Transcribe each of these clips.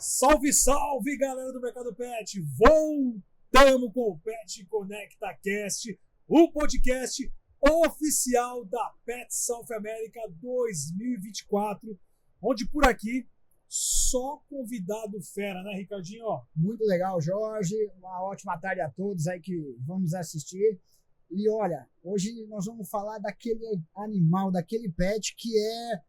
Salve, salve, galera do Mercado Pet! Voltamos com o Pet Conecta Cast, o podcast oficial da Pet South America 2024, onde por aqui só convidado fera, né, Ricardinho? Muito legal, Jorge. Uma ótima tarde a todos aí que vamos assistir. E olha, hoje nós vamos falar daquele animal, daquele pet que é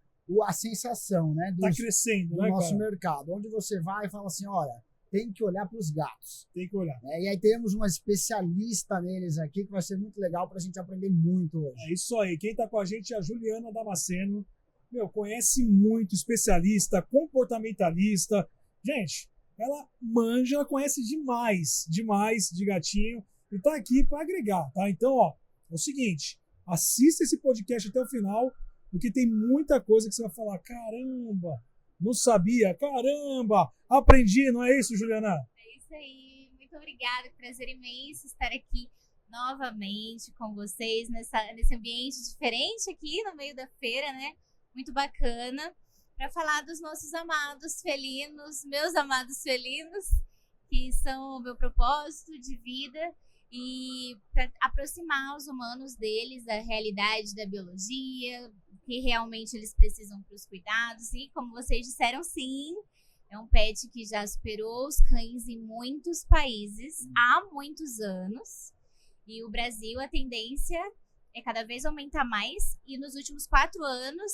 a sensação, né? Tá crescendo, do né, nosso cara? mercado. Onde você vai e fala assim, olha, tem que olhar para os gatos. Tem que olhar. E aí temos uma especialista neles aqui que vai ser muito legal para a gente aprender muito hoje. É isso aí. Quem tá com a gente é a Juliana Damasceno. Conhece muito, especialista, comportamentalista. Gente, ela manja, ela conhece demais de gatinho e tá aqui para agregar, tá? Então, é o seguinte, assista esse podcast até o final, porque tem muita coisa que você vai falar, caramba, não sabia, caramba, aprendi, não é isso, Juliana? É isso aí, muito obrigada, prazer imenso estar aqui novamente com vocês nesse ambiente diferente aqui no meio da feira, né? Muito bacana, para falar dos nossos amados felinos, meus amados felinos, que são o meu propósito de vida e para aproximar os humanos deles da realidade da biologia, que realmente eles precisam para os cuidados. E como vocês disseram, sim, é um pet que já superou os cães em muitos países há muitos anos. E o Brasil, a tendência é cada vez aumentar mais. E nos últimos 4 anos,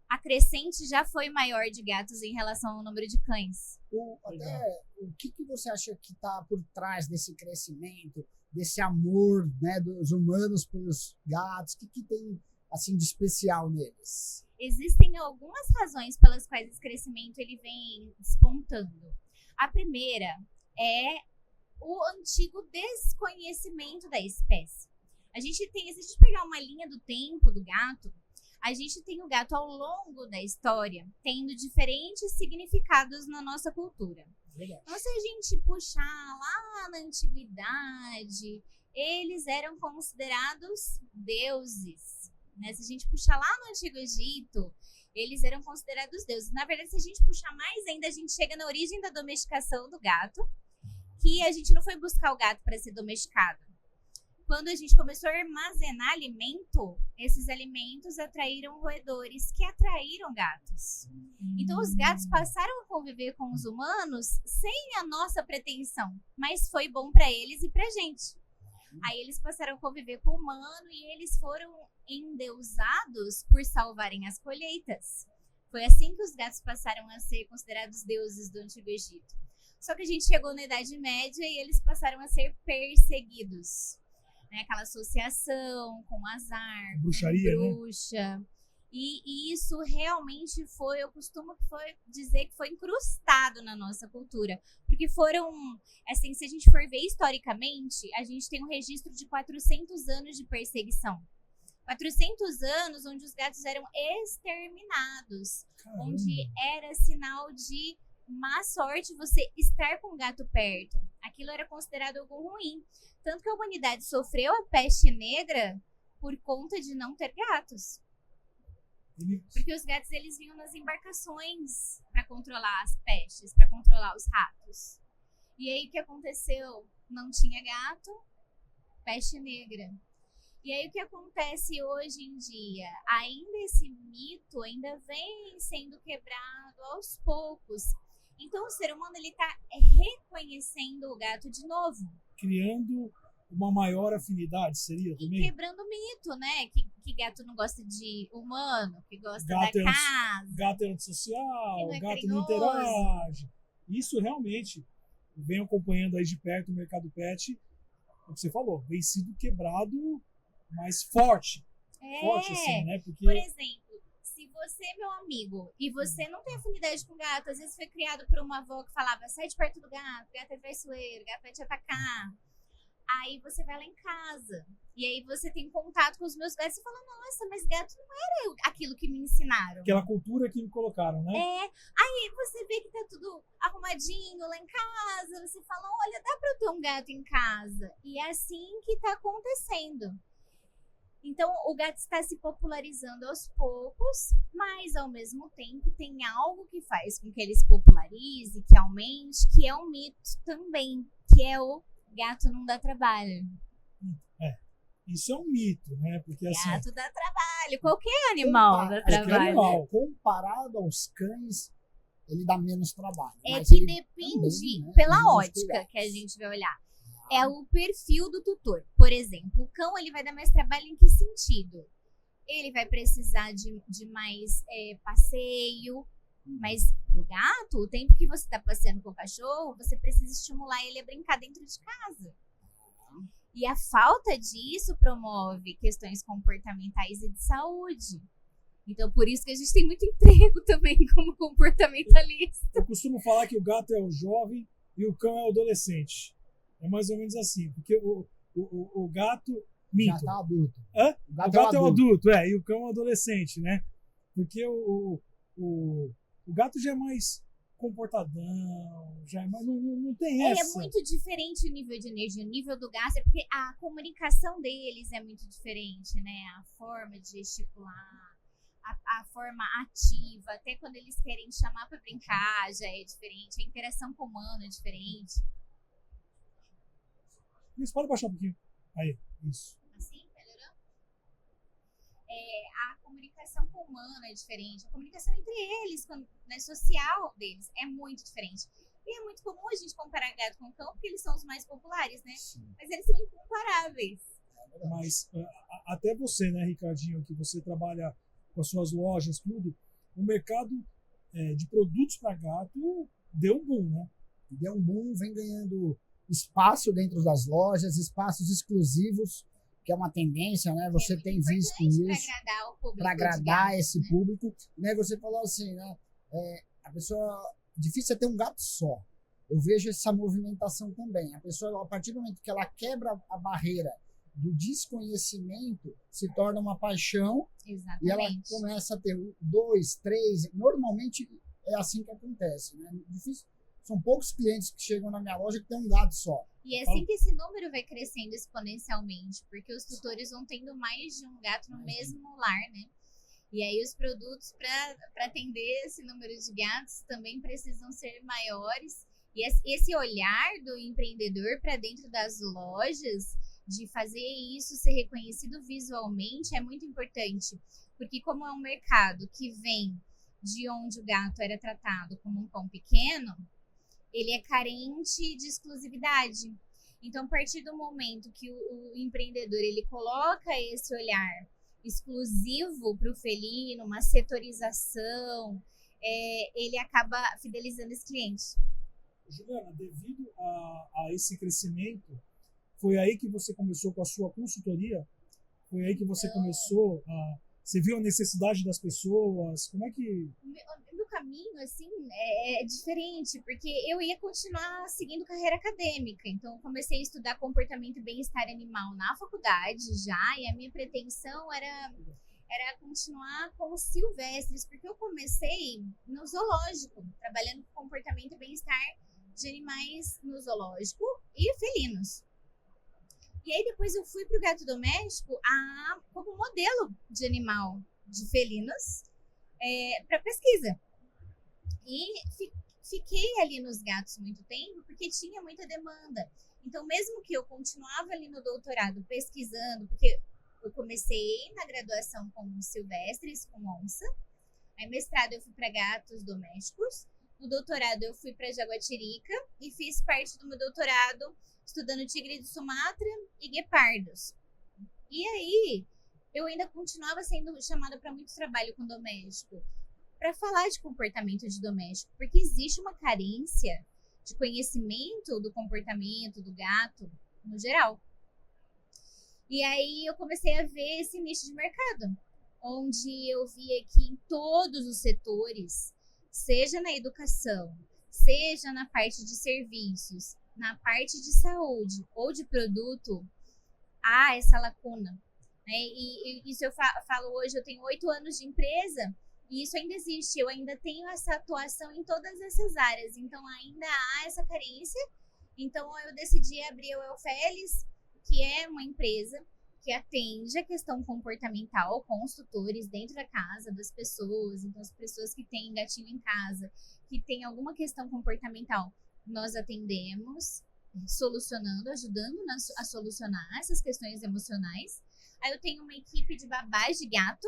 a crescente já foi maior de gatos em relação ao número de cães. O que você acha que está por trás desse crescimento, desse amor, né, dos humanos pelos gatos? O que tem assim de especial neles? Existem algumas razões pelas quais esse crescimento ele vem despontando. A primeira é o antigo desconhecimento da espécie. Se a gente pegar uma linha do tempo do gato, a gente tem o gato ao longo da história tendo diferentes significados na nossa cultura. Legal. Então, se a gente puxar lá na antiguidade, eles eram considerados deuses, né? Se a gente puxar lá no Antigo Egito, eles eram considerados deuses. Na verdade, se a gente puxar mais ainda, a gente chega na origem da domesticação do gato, que a gente não foi buscar o gato para ser domesticado. Quando a gente começou a armazenar alimento, esses alimentos atraíram roedores que atraíram gatos. Então, os gatos passaram a conviver com os humanos sem a nossa pretensão, mas foi bom para eles e para a gente. Aí eles passaram a conviver com o humano e eles foram endeusados por salvarem as colheitas. Foi assim que os gatos passaram a ser considerados deuses do Antigo Egito. Só que a gente chegou na Idade Média e eles passaram a ser perseguidos. Né, aquela associação com azar, Bruxaria, com bruxa. Né? E isso realmente eu costumo dizer que foi incrustado na nossa cultura. Porque foram, assim, se a gente for ver historicamente, a gente tem um registro de 400 anos de perseguição. 400 anos onde os gatos eram exterminados. Caramba. Onde era sinal de má sorte você estar com o gato perto. Aquilo era considerado algo ruim. Tanto que a humanidade sofreu a peste negra por conta de não ter gatos. Porque os gatos eles vinham nas embarcações para controlar as pestes, para controlar os ratos. E aí o que aconteceu? Não tinha gato, peste negra. E aí o que acontece hoje em dia? Ainda esse mito ainda vem sendo quebrado aos poucos. Então o ser humano ele está reconhecendo o gato de novo. Criando uma maior afinidade, seria também? E quebrando o mito, né? Que gato não gosta de humano, que gosta gato da casa. Gato é antissocial, que não é gato carinhoso. não interage. Isso realmente, vem acompanhando aí de perto o mercado pet, como você falou, vem sido quebrado mais forte. Forte assim, né? Porque... Por exemplo, se você é meu amigo e você não tem afinidade com gato, às vezes foi criado por uma avó que falava, sai de perto do gato é traiçoeiro, gato vai te atacar. Aí você vai lá em casa e aí você tem contato com os meus gatos e fala, nossa, mas gato não era aquilo que me ensinaram. Aquela cultura que me colocaram, né? Aí você vê que tá tudo arrumadinho lá em casa, você fala, olha, dá pra eu ter um gato em casa. E é assim que tá acontecendo. Então, o gato está se popularizando aos poucos, mas, ao mesmo tempo, tem algo que faz com que ele se popularize, que aumente, que é um mito também, que é o gato não dá trabalho. Isso é um mito, né? Porque assim, Gato dá trabalho, qualquer animal dá trabalho. animal. Comparado aos cães, ele dá menos trabalho. É mas que ele depende, também, né, pela exige os ótica cuidados. que a gente vai olhar. É o perfil do tutor. Por exemplo, o cão ele vai dar mais trabalho em que sentido? Ele vai precisar de mais passeio, mas o gato, o tempo que você está passeando com o cachorro, você precisa estimular ele a brincar dentro de casa. E a falta disso promove questões comportamentais e de saúde. Então, por isso que a gente tem muito emprego também como comportamentalista. Eu costumo falar que o gato é o jovem e o cão é o adolescente. É mais ou menos assim, porque o gato... Já Minto. tá adulto. Hã? O gato, O gato é o adulto, e o cão é o adolescente, né? Porque o gato já é mais comportadão, já é mais, não tem essa. É muito diferente o nível de energia. O nível do gato é porque a comunicação deles é muito diferente, né? A forma de gesticular, a forma ativa, até quando eles querem chamar para brincar já é diferente. A interação com o humano é diferente. Isso, pode baixar um pouquinho. Aí, isso. Assim, melhorou? A comunicação com o humano é diferente. A comunicação entre eles, né, social deles, é muito diferente. E é muito comum a gente comparar gato com cão, porque eles são os mais populares, né? Sim. Mas eles são incomparáveis. Mas até você, né, Ricardinho, que você trabalha com as suas lojas, tudo, o mercado de produtos para gato deu um boom, né? Deu um boom, vem ganhando espaço dentro das lojas, espaços exclusivos, que é uma tendência, né? Você tem visto isso Para agradar o público. para agradar esse público, né? Você falou assim, né? A pessoa, difícil é ter um gato só. Eu vejo essa movimentação também. A pessoa, a partir do momento que ela quebra a barreira do desconhecimento, se torna uma paixão. Exatamente. E ela começa a ter 2, 3. Normalmente é assim que acontece, né? Difícil. São poucos clientes que chegam na minha loja que tem um gato só. E é assim que esse número vai crescendo exponencialmente, porque os tutores vão tendo mais de um gato no mesmo lar, né? E aí os produtos para atender esse número de gatos também precisam ser maiores. E esse olhar do empreendedor para dentro das lojas, de fazer isso ser reconhecido visualmente, é muito importante. Porque como é um mercado que vem de onde o gato era tratado como um cão pequeno, ele é carente de exclusividade. Então, a partir do momento que o empreendedor ele coloca esse olhar exclusivo para o felino, uma setorização, ele acaba fidelizando esse cliente. Juliana, devido a esse crescimento, foi aí que você começou com a sua consultoria? Foi aí que você começou a... Você viu a necessidade das pessoas? Como é que... O meu caminho, assim, é diferente, porque eu ia continuar seguindo carreira acadêmica. Então, eu comecei a estudar comportamento e bem-estar animal na faculdade já, e a minha pretensão era continuar com os silvestres, porque eu comecei no zoológico, trabalhando com comportamento e bem-estar de animais no zoológico e felinos. E aí depois eu fui para o gato doméstico como modelo de animal de felinos para pesquisa. E fiquei ali nos gatos muito tempo porque tinha muita demanda. Então mesmo que eu continuava ali no doutorado pesquisando, porque eu comecei na graduação com silvestres, com onça. Aí mestrado eu fui para gatos domésticos. No doutorado eu fui para jaguatirica e fiz parte do meu doutorado estudando tigre de Sumatra e guepardos. E aí, eu ainda continuava sendo chamada para muito trabalho com doméstico, para falar de comportamento de doméstico, porque existe uma carência de conhecimento do comportamento do gato, no geral. E aí, eu comecei a ver esse nicho de mercado, onde eu via que em todos os setores, seja na educação, seja na parte de serviços, na parte de saúde ou de produto, há essa lacuna. Né? E isso eu falo hoje, eu tenho 8 anos de empresa e isso ainda existe. Eu ainda tenho essa atuação em todas essas áreas, então ainda há essa carência. Então eu decidi abrir o Elfeles, que é uma empresa que atende a questão comportamental com os tutores dentro da casa das pessoas. Então, as pessoas que têm gatinho em casa, que têm alguma questão comportamental, nós atendemos, solucionando, ajudando a solucionar essas questões emocionais. Aí eu tenho uma equipe de babás de gato.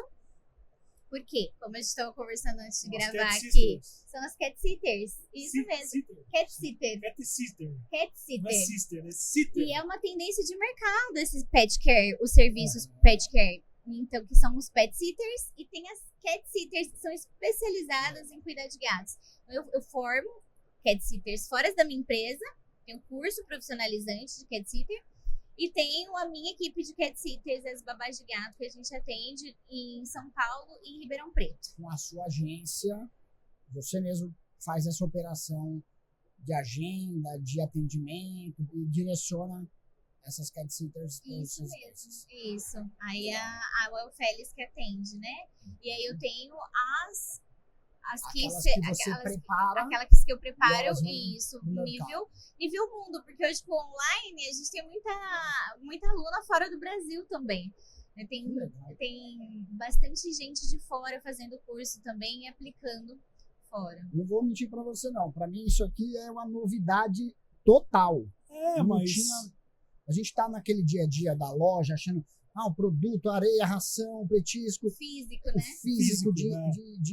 Por quê? Como a gente estava conversando antes de gravar aqui, são as cat sitters. Isso mesmo. Cat sitter. Cat sister. Cat Não é sitter. sister, é sitter. E é uma tendência de mercado esses pet care, os serviços pet care. Então, que são os pet sitters e tem as cat sitters que são especializadas em cuidar de gatos. Eu formo cat sitters fora da minha empresa, tenho um curso profissionalizante de cat sitter e tenho a minha equipe de cat sitters, as babás de gato, que a gente atende em São Paulo e em Ribeirão Preto. Com a sua agência, você mesmo faz essa operação de agenda, de atendimento e direciona essas cat sitters. Isso mesmo, isso. Aí a Welfélis que atende, né? E aí eu tenho as aquelas que que você prepara. aquelas que eu preparo, isso, no nível mundo, porque hoje com online a gente tem muita aluna fora do Brasil também. Tem bastante gente de fora fazendo curso também e aplicando fora. Não vou mentir para você não, para mim isso aqui é uma novidade total. Mas... A gente tá naquele dia a dia da loja achando o produto, areia, ração, petisco. Físico, né? Físico de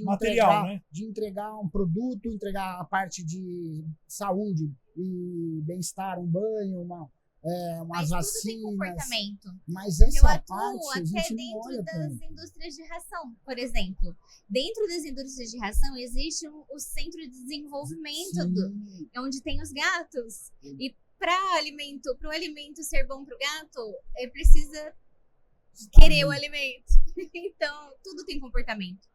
material, entregar, né? De entregar um produto, entregar a parte de saúde e bem-estar, um banho, umas vacinas. Tudo tem comportamento. Mas essa eu atuo parte a até gente não olha dentro das tanto. indústrias de ração, por exemplo. Dentro das indústrias de ração existe o centro de desenvolvimento, onde tem os gatos. E para o alimento ser bom para o gato, precisa querer o alimento. Então, tudo tem comportamento.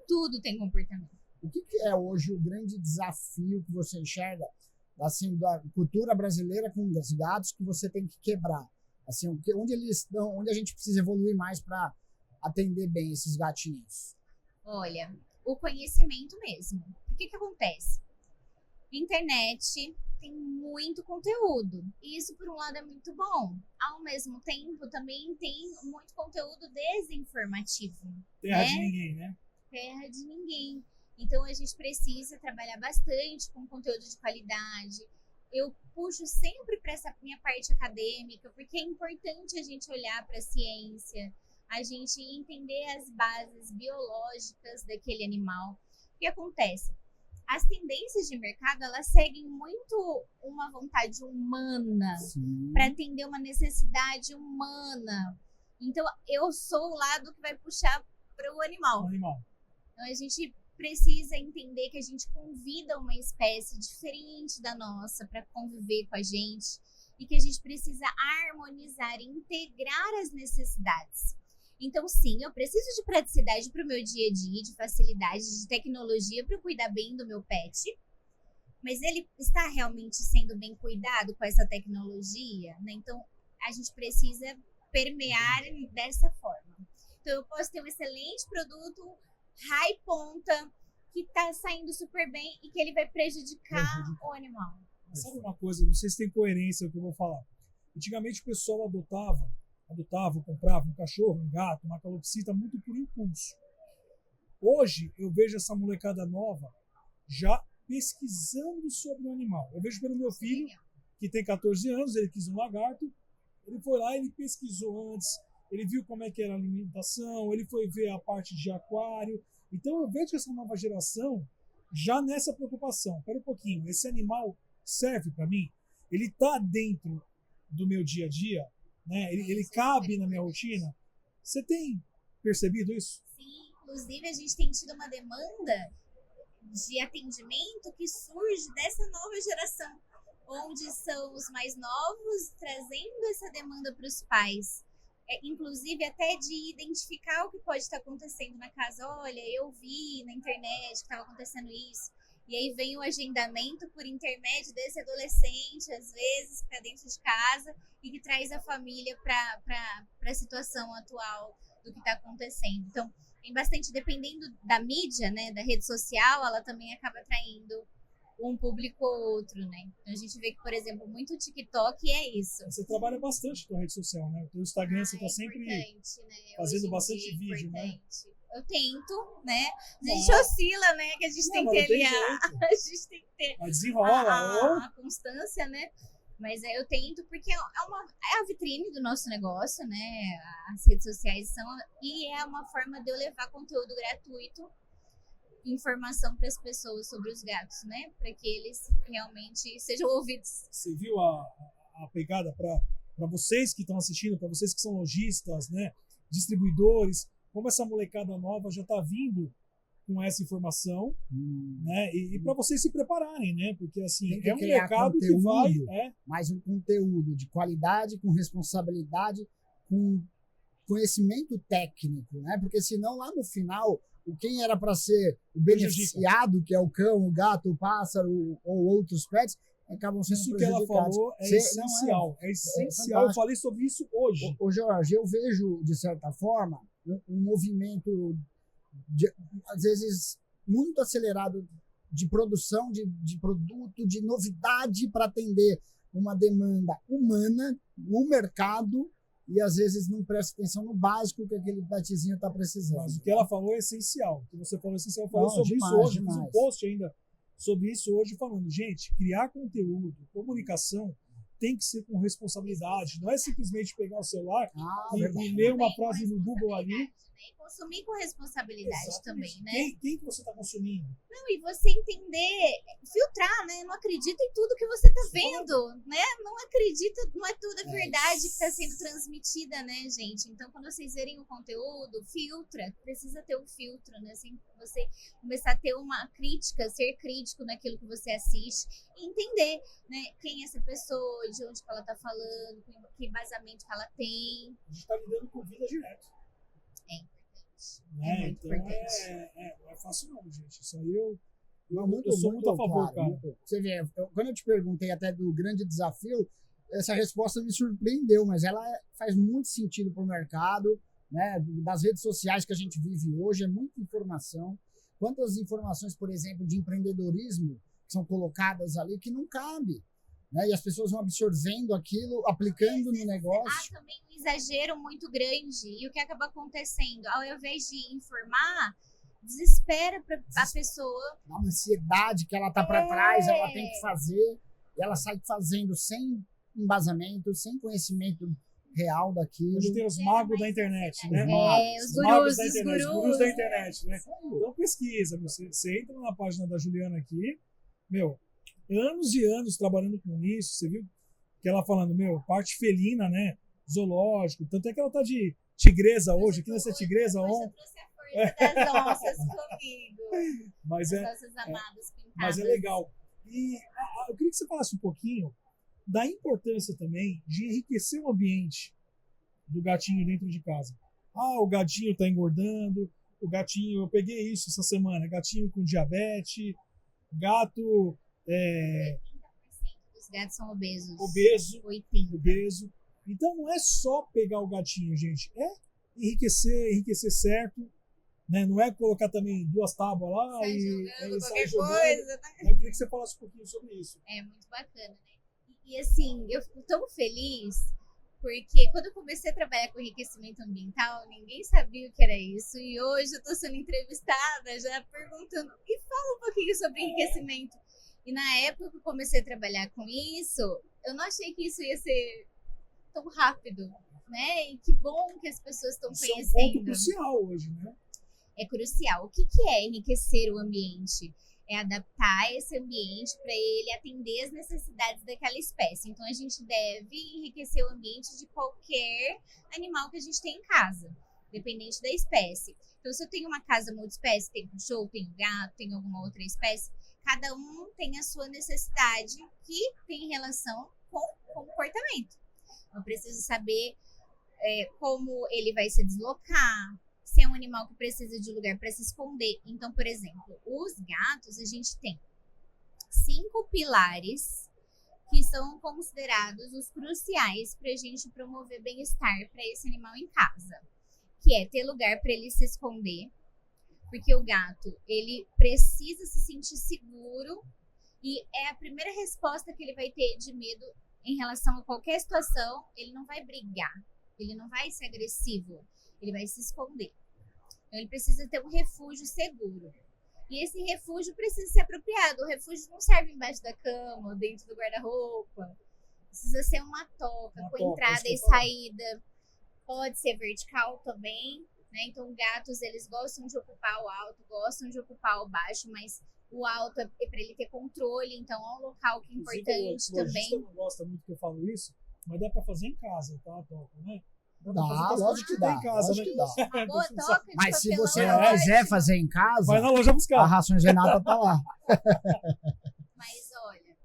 Tudo tem comportamento. O que é hoje o grande desafio que você enxerga assim, da cultura brasileira com os gatos que você tem que quebrar? Assim, onde eles estão, onde a gente precisa evoluir mais para atender bem esses gatinhos? Olha, o conhecimento mesmo. O que acontece? Internet tem muito conteúdo. E isso, por um lado, é muito bom. Ao mesmo tempo, também tem muito conteúdo desinformativo. Terra de ninguém, né? Terra de ninguém. Então, a gente precisa trabalhar bastante com conteúdo de qualidade. Eu puxo sempre para essa minha parte acadêmica, porque é importante a gente olhar para a ciência, a gente entender as bases biológicas daquele animal. O que acontece? As tendências de mercado, elas seguem muito uma vontade humana para atender uma necessidade humana. Então, eu sou o lado que vai puxar para o animal. Então, a gente precisa entender que a gente convida uma espécie diferente da nossa para conviver com a gente e que a gente precisa harmonizar e integrar as necessidades. Então, sim, eu preciso de praticidade para o meu dia a dia, de facilidade, de tecnologia para eu cuidar bem do meu pet. Mas ele está realmente sendo bem cuidado com essa tecnologia, né? Então, a gente precisa permear dessa forma. Então, eu posso ter um excelente produto, high ponta, que está saindo super bem e que ele vai prejudicar o animal. Sabe uma coisa, não sei se tem coerência o que eu vou falar. Antigamente o pessoal adotava, comprava um cachorro, um gato, uma calopsita muito por impulso. Hoje eu vejo essa molecada nova já pesquisando sobre o animal. Eu vejo pelo meu filho, que tem 14 anos, ele quis um lagarto, ele foi lá, ele pesquisou antes, ele viu como é que era a alimentação, ele foi ver a parte de aquário. Então eu vejo essa nova geração já nessa preocupação. Espera um pouquinho, esse animal serve para mim? Ele está dentro do meu dia a dia? Né? Ele cabe na minha rotina? Você tem percebido isso? Sim, inclusive a gente tem tido uma demanda de atendimento que surge dessa nova geração, onde são os mais novos trazendo essa demanda para os pais. Inclusive até de identificar o que pode estar acontecendo na casa. Olha, eu vi na internet que estava acontecendo isso. E aí vem o agendamento por intermédio desse adolescente, às vezes, que está dentro de casa e que traz a família para a situação atual do que está acontecendo. Então, tem bastante, dependendo da mídia, né, da rede social, ela também acaba atraindo um público ou outro, né? Então a gente vê que, por exemplo, muito o TikTok é isso. Você trabalha bastante com a rede social, né? O teu Instagram você tá sempre importante, né? fazendo Hoje em bastante dia é vídeo, né? importante. Eu tento, né? A gente oscila, né? Que a gente tem que ter ali a gente tem que ter Mas desenrola. a constância, né? Mas eu tento porque é a vitrine do nosso negócio, né? As redes sociais são, e é uma forma de eu levar conteúdo gratuito, informação para as pessoas sobre os gatos, né? Para que eles realmente sejam ouvidos. Você viu a pegada para vocês que estão assistindo, para vocês que são lojistas, né? Distribuidores, como essa molecada nova já está vindo com essa informação, né? E para vocês se prepararem, né? Porque assim, é um mercado conteúdo, que vai... Mas um conteúdo de qualidade, com responsabilidade, com conhecimento técnico, né? Porque senão lá no final, quem era para ser o beneficiado, que é o cão, o gato, o pássaro ou outros pets, acabam sendo isso prejudicados. Que ela falou é essencial. É essencial. Eu falei sobre isso hoje. Ô Jorge, eu vejo, de certa forma, um movimento, às vezes, muito acelerado de produção de produto, de novidade para atender uma demanda humana, no mercado, e às vezes não presta atenção no básico que aquele petzinho está precisando. Mas o que ela falou é essencial. O que você falou é essencial. Eu falei sobre isso hoje. Fiz um post ainda sobre isso hoje, falando, gente, criar conteúdo, comunicação, tem que ser com responsabilidade. Não é simplesmente pegar o celular e ler uma frase no Google ali. Consumir com responsabilidade. Exatamente. Também, né? Quem que você está consumindo? Não, e você entender, filtrar, né? Não acredita em tudo que você está vendo, né? Não acredita, não é tudo a verdade que está sendo transmitida, né, gente? Então, quando vocês verem o conteúdo, filtra. Precisa ter um filtro, né? Assim, você começar a ter uma crítica, ser crítico naquilo que você assiste e entender, né? Quem é essa pessoa, de onde que ela está falando, que embasamento que ela tem. A gente está lidando com vida direto. É importante. Né? É muito então, importante. não é fácil não, gente. Isso aí eu sou muito a favor, cara. Você vê, quando eu te perguntei até do grande desafio, essa resposta me surpreendeu, mas ela faz muito sentido para o mercado, né? Das redes sociais que a gente vive hoje, é muita informação. Quantas informações, por exemplo, de empreendedorismo que são colocadas ali que não cabe. Né? E as pessoas vão absorvendo aquilo, aplicando no negócio. Há também um exagero muito grande. E o que acaba acontecendo? Ao invés de informar, desespera para a pessoa. Uma ansiedade que ela tá para trás, ela tem que fazer, e ela sai fazendo sem embasamento, sem conhecimento real daquilo. Hoje tem os magos da internet, né? Os gurus da internet, os gurus da internet, né? Então pesquisa, você entra na página da Juliana aqui, anos e anos trabalhando com isso, você viu que ela falando, parte felina, né? Zoológico, tanto é que ela tá de tigresa hoje, aqui nessa tigresa ontem. Eu trouxe a força das onças comigo. Mas as nossas amadas pintadas. Mas é legal. E eu queria que você falasse um pouquinho da importância também de enriquecer o ambiente do gatinho dentro de casa. O gatinho tá engordando, o gatinho, eu peguei isso essa semana, gatinho com diabetes, gato... 80% dos gatos são obesos. Obeso. Então não é só pegar o gatinho, gente. É enriquecer certo. Né? Não é colocar também 2 tábuas lá sair jogando qualquer coisa. Né? Eu queria que você falasse um pouquinho sobre isso. É muito bacana, né? E assim, eu fico tão feliz porque quando eu comecei a trabalhar com enriquecimento ambiental, ninguém sabia o que era isso. E hoje eu estou sendo entrevistada já perguntando, e fala um pouquinho sobre enriquecimento. E na época que eu comecei a trabalhar com isso, eu não achei que isso ia ser tão rápido, né? E que bom que as pessoas estão conhecendo. Isso é um ponto crucial hoje, né? É crucial. O que é enriquecer o ambiente? É adaptar esse ambiente para ele atender as necessidades daquela espécie. Então, a gente deve enriquecer o ambiente de qualquer animal que a gente tem em casa, dependente da espécie. Então, se eu tenho uma casa multiespécie, tem cachorro, tem gato, tem alguma outra espécie, cada um tem a sua necessidade que tem relação com o comportamento. Eu preciso saber como ele vai se deslocar, se é um animal que precisa de lugar para se esconder. Então, por exemplo, os gatos, a gente tem 5 pilares que são considerados os cruciais para a gente promover bem-estar para esse animal em casa, que é ter lugar para ele se esconder, porque o gato, ele precisa se sentir seguro E é a primeira resposta que ele vai ter de medo em relação a qualquer situação. Ele não vai brigar, ele não vai ser agressivo, ele vai se esconder. Então ele precisa ter um refúgio seguro. E esse refúgio precisa ser apropriado. O refúgio não serve embaixo da cama, dentro do guarda-roupa. Precisa ser uma toca, com entrada e saída. Pode ser vertical também, né? Então, gatos, eles gostam de ocupar o alto, gostam de ocupar o baixo, mas o alto é para ele ter controle, então é um local que é importante também. O não gosta muito que eu falo isso, mas dá para fazer em casa, tá, toca, né? Dá, lógico que dá. Lógico que dá. Uma boa toca de Mas se papelão você é quiser ótimo. fazer em casa, vai na loja buscar. a Rações Renata tá lá. Mas olha,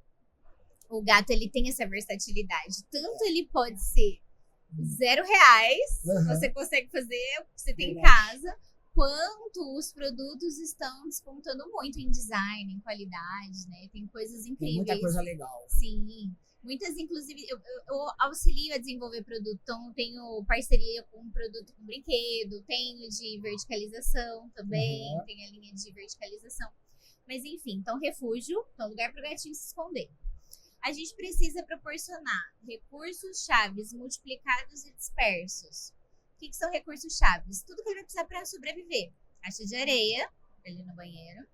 o gato ele tem essa versatilidade. Tanto ele pode ser R$0, você consegue fazer o que você tem em casa, quanto os produtos estão despontando muito em design, em qualidade, né? Tem coisas incríveis. Tem muita coisa legal. Sim. Muitas, inclusive, eu auxilio a desenvolver produto, então eu tenho parceria com um produto com brinquedo, tenho de verticalização também, tem a linha de verticalização. Mas enfim, então refúgio, então lugar para o gatinho se esconder. A gente precisa proporcionar recursos chaves multiplicados e dispersos. O que são recursos chaves? Tudo que ele vai precisar para sobreviver. Caixa de areia, ali no banheiro,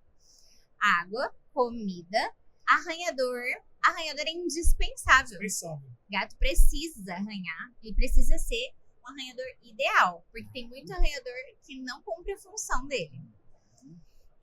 água, comida, arranhador. Arranhador é indispensável. Gato precisa arranhar e precisa ser um arranhador ideal, porque tem muito arranhador que não cumpre a função dele.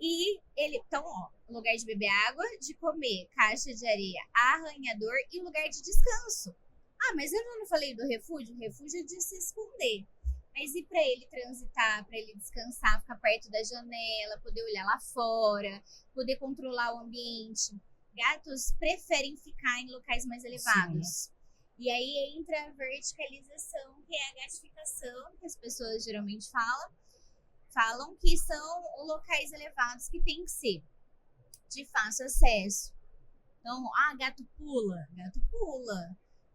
E ele, então, ó, lugar de beber água, de comer, caixa de areia, arranhador e lugar de descanso. Ah, mas eu não falei do refúgio? O refúgio é de se esconder. Mas e para ele transitar, para ele descansar, ficar perto da janela, poder olhar lá fora, poder controlar o ambiente? Gatos preferem ficar em locais mais elevados. Sim, né? E aí entra a verticalização, que é a gatificação, que as pessoas geralmente falam que são locais elevados que tem que ser de fácil acesso. Então, gato pula,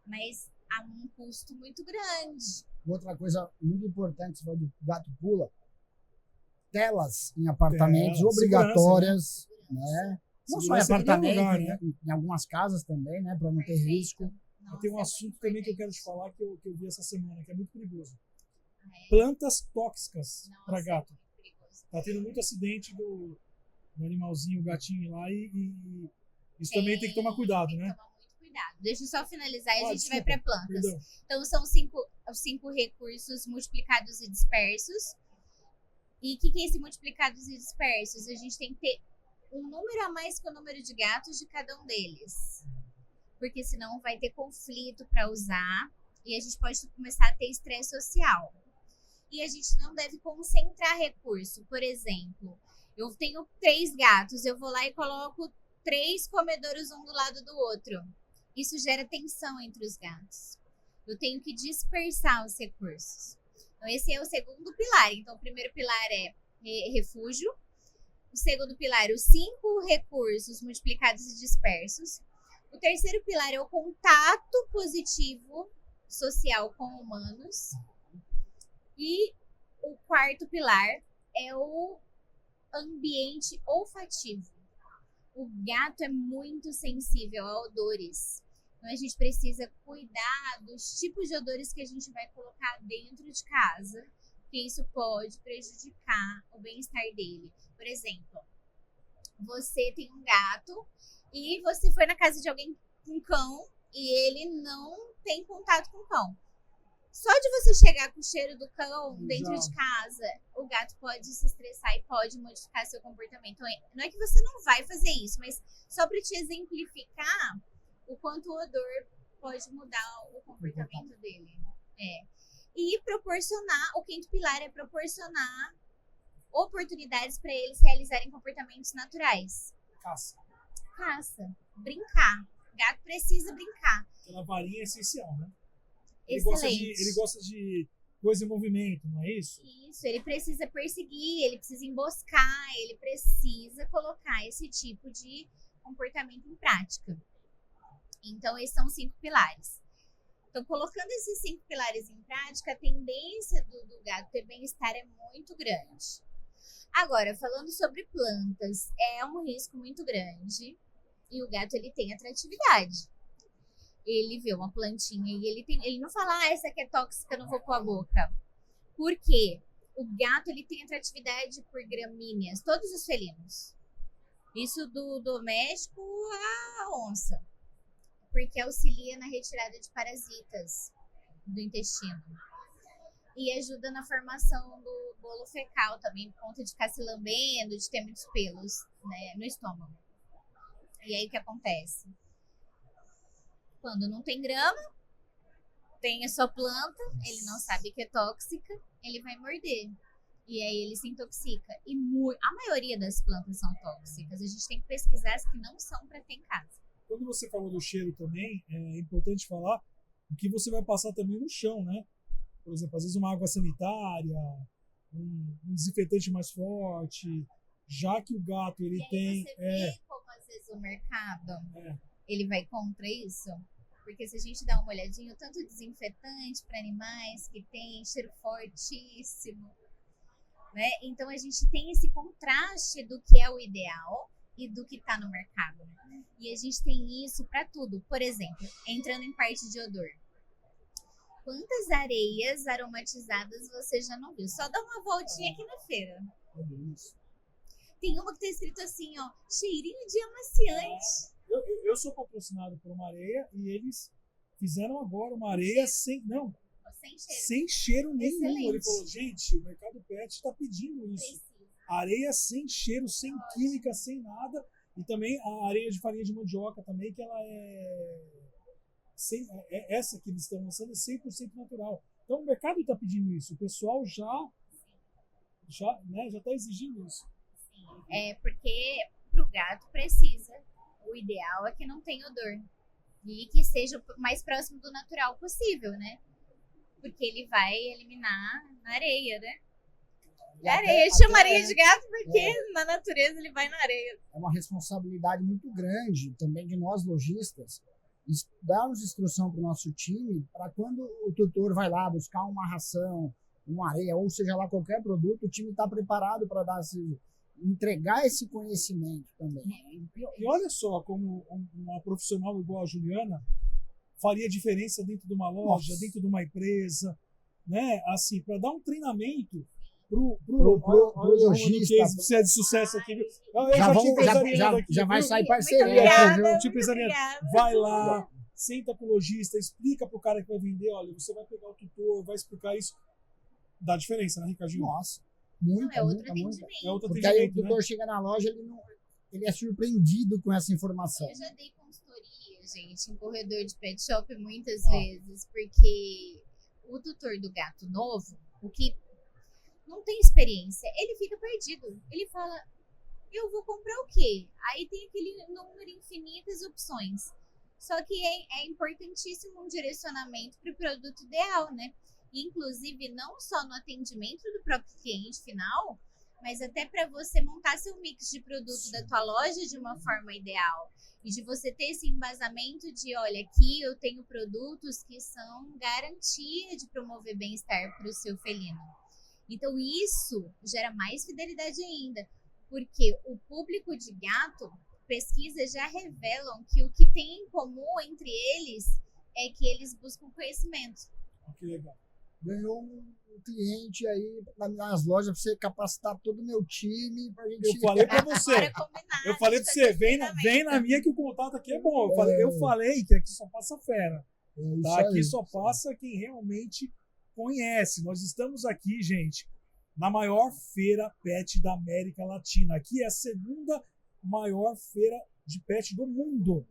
mas há um custo muito grande. Outra coisa muito importante, se for de gato pula, telas em apartamentos obrigatórias, né? Não só em apartamento, lugar, né? Em algumas casas também, né? Para não ter risco. Nossa, tem um assunto também que eu quero te falar que eu vi essa semana, que é muito perigoso. Plantas tóxicas para gato. Tá tendo muito acidente do animalzinho, o gatinho lá, e isso também tem que tomar cuidado, né? Tomar muito cuidado. Deixa eu só finalizar e a gente vai para plantas. Perdão. Então, são cinco recursos multiplicados e dispersos. E o que é esse multiplicados e dispersos? A gente tem que ter um número a mais que o número de gatos de cada um deles. Porque senão vai ter conflito para usar e a gente pode começar a ter estresse social. E a gente não deve concentrar recurso. Por exemplo, eu tenho 3 gatos, eu vou lá e coloco 3 comedouros um do lado do outro. Isso gera tensão entre os gatos. Eu tenho que dispersar os recursos. Então, esse é o segundo pilar. Então, o primeiro pilar é refúgio. O segundo pilar, os 5 recursos multiplicados e dispersos. O terceiro pilar é o contato positivo social com humanos. E o quarto pilar é o ambiente olfativo. O gato é muito sensível a odores. Então, a gente precisa cuidar dos tipos de odores que a gente vai colocar dentro de casa, porque isso pode prejudicar o bem-estar dele. Por exemplo, você tem um gato e você foi na casa de alguém com cão e ele não tem contato com o cão. Só de você chegar com o cheiro do cão dentro de casa, o gato pode se estressar e pode modificar seu comportamento. Não é que você não vai fazer isso, mas só para te exemplificar o quanto o odor pode mudar o comportamento dele. E proporcionar, o quinto pilar é proporcionar oportunidades para eles realizarem comportamentos naturais. Caça. Brincar. Gato precisa brincar. Aquela varinha é essencial, né? Excelente. Ele gosta de coisa em movimento, não é isso? Isso, ele precisa perseguir, ele precisa emboscar, ele precisa colocar esse tipo de comportamento em prática. Então, esses são os 5 pilares. Então, colocando esses 5 pilares em prática, a tendência do gato ter bem-estar é muito grande. Agora, falando sobre plantas, é um risco muito grande. E o gato, ele tem atratividade. Ele vê uma plantinha e ele não fala, essa aqui é tóxica, não vou pôr a boca. Por quê? O gato, ele tem atratividade por gramíneas, todos os felinos. Isso do doméstico à onça. Porque auxilia na retirada de parasitas do intestino. E ajuda na formação do bolo fecal também, por conta de ficar se lambendo, de ter muitos pelos, né, no estômago. E aí o que acontece? Quando não tem grama, tem a sua planta, ele não sabe que é tóxica, ele vai morder. E aí ele se intoxica. E a maioria das plantas são tóxicas. A gente tem que pesquisar as que não são para ter em casa. Quando você falou do cheiro também, é importante falar o que você vai passar também no chão, né? Por exemplo, às vezes uma água sanitária, um desinfetante mais forte, já que o gato ele e aí tem... você vê como às vezes o mercado ele vai contra isso? Porque se a gente dá uma olhadinha, o tanto de desinfetante para animais que tem, cheiro fortíssimo, né? Então a gente tem esse contraste do que é o ideal e do que está no mercado. E a gente tem isso para tudo. Por exemplo, entrando em parte de odor. Quantas areias aromatizadas você já não viu? Só dá uma voltinha aqui na feira. Tem uma que tá escrito assim, ó, cheirinho de amaciante. Eu sou patrocinado por uma areia e eles fizeram agora uma areia sem cheiro nenhum. Excelente. Ele falou, gente, o mercado pet está pedindo isso. Areia sem cheiro, sem química, sem nada. E também a areia de farinha de mandioca também, que ela essa que eles estão lançando é 100% natural. Então o mercado está pedindo isso. O pessoal já está exigindo isso. É porque pro gato precisa. O ideal é que não tenha odor. E que seja o mais próximo do natural possível, né? Porque ele vai eliminar na areia, né? Areia, chama areia de gato porque na natureza ele vai na areia. É uma responsabilidade muito grande também de nós lojistas darmos instrução para o nosso time para quando o tutor vai lá buscar uma ração, uma areia, ou seja lá qualquer produto, o time está preparado para entregar esse conhecimento também. E olha só como uma profissional igual a Juliana faria diferença dentro de uma loja, dentro de uma empresa, né? Assim, para dar um treinamento pro lojista. Você é de sucesso aqui, viu? Já vai sair Muito parceria. obrigada. Vai lá, senta com o lojista, explica pro cara que vai vender, olha, você vai pegar o tutor, vai explicar isso. Dá diferença, né, Ricardinho? Nossa, muito. É outro atendimento. É outro Porque aí o atendimento, tutor né? chega na loja, ele é surpreendido com essa informação. Eu já dei consultoria, gente, em corredor de pet shop muitas vezes, porque o tutor do gato novo, o que não tem experiência, ele fica perdido. Ele fala, eu vou comprar o quê? Aí tem aquele número infinitas de opções. Só que é importantíssimo um direcionamento para o produto ideal, né? Inclusive, não só no atendimento do próprio cliente final, mas até para você montar seu mix de produto da tua loja de uma forma ideal. E de você ter esse embasamento de, olha, aqui eu tenho produtos que são garantia de promover bem-estar para o seu felino. Então, isso gera mais fidelidade ainda, porque o público de gato, pesquisas já revelam que o que tem em comum entre eles é que eles buscam conhecimento. Que legal. Ganhou um cliente aí nas lojas para você capacitar todo o meu time. Pra gente... Eu falei para você. Eu falei para você, vem na minha que o contato aqui é bom. Eu falei que aqui só passa fera. Tá? Aqui só passa quem realmente conhece. Nós estamos aqui, gente, na maior feira pet da América Latina. Aqui é a segunda maior feira de pet do mundo,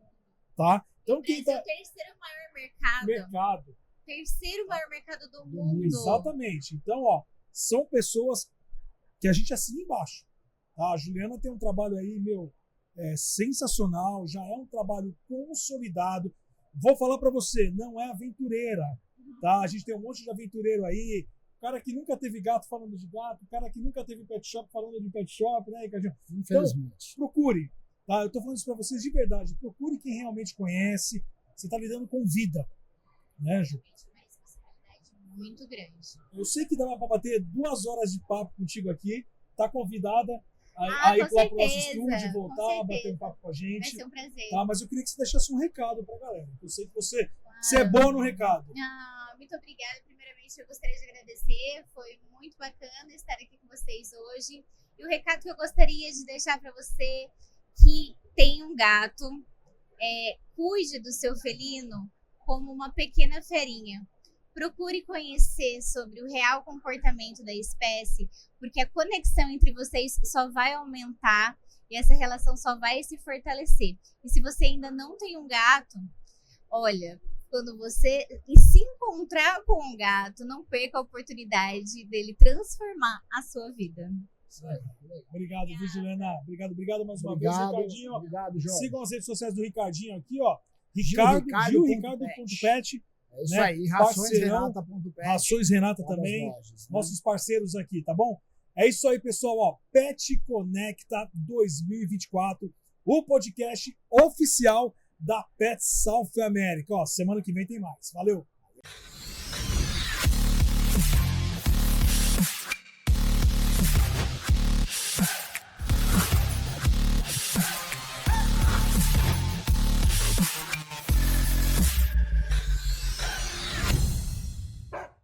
tá? Então quem tá... É o terceiro maior mercado. Terceiro maior mercado do mundo. Exatamente. Então, ó, são pessoas que a gente assina embaixo. Tá? A Juliana tem um trabalho aí, sensacional, já é um trabalho consolidado. Vou falar para você, não é aventureira. Tá? A gente tem um monte de aventureiro aí, cara que nunca teve gato falando de gato, cara que nunca teve pet shop falando de pet shop, né, Ricardinho? Infelizmente. Então, procure. Tá? Eu tô falando isso para vocês de verdade. Procure quem realmente conhece. Você tá lidando com vida. Né, Ju? Uma responsabilidade muito grande. Eu sei que dava para bater 2 horas de papo contigo aqui. Tá convidada. aí com lá pro nosso certeza, estúdio, com voltar, certeza. bater um papo com a Vai gente. ser um prazer. Tá? Mas eu queria que você deixasse um recado pra galera. Eu sei que você é bom no recado. Muito obrigada. Primeiramente, eu gostaria de agradecer. Foi muito bacana estar aqui com vocês hoje. E o recado que eu gostaria de deixar para você que tem um gato, cuide do seu felino como uma pequena ferinha. Procure conhecer sobre o real comportamento da espécie, porque a conexão entre vocês só vai aumentar e essa relação só vai se fortalecer. E se você ainda não tem um gato, olha, quando você se encontrar com um gato, não perca a oportunidade dele transformar a sua vida. Obrigado, viu, Juliana? Obrigado mais uma vez, Obrigado, Ricardinho. obrigado, Jorge. Sigam as redes sociais do Ricardinho aqui, ó. Ricardo.pet. É isso né? aí, Parceirão, raçõesrenata.pet. Rações Renata Uma das também. lojas, né? Nossos parceiros aqui, tá bom? É isso aí, pessoal. Ó, Pet Conecta 2024, o podcast oficial da Pet South America. Ó, semana que vem tem mais. Valeu!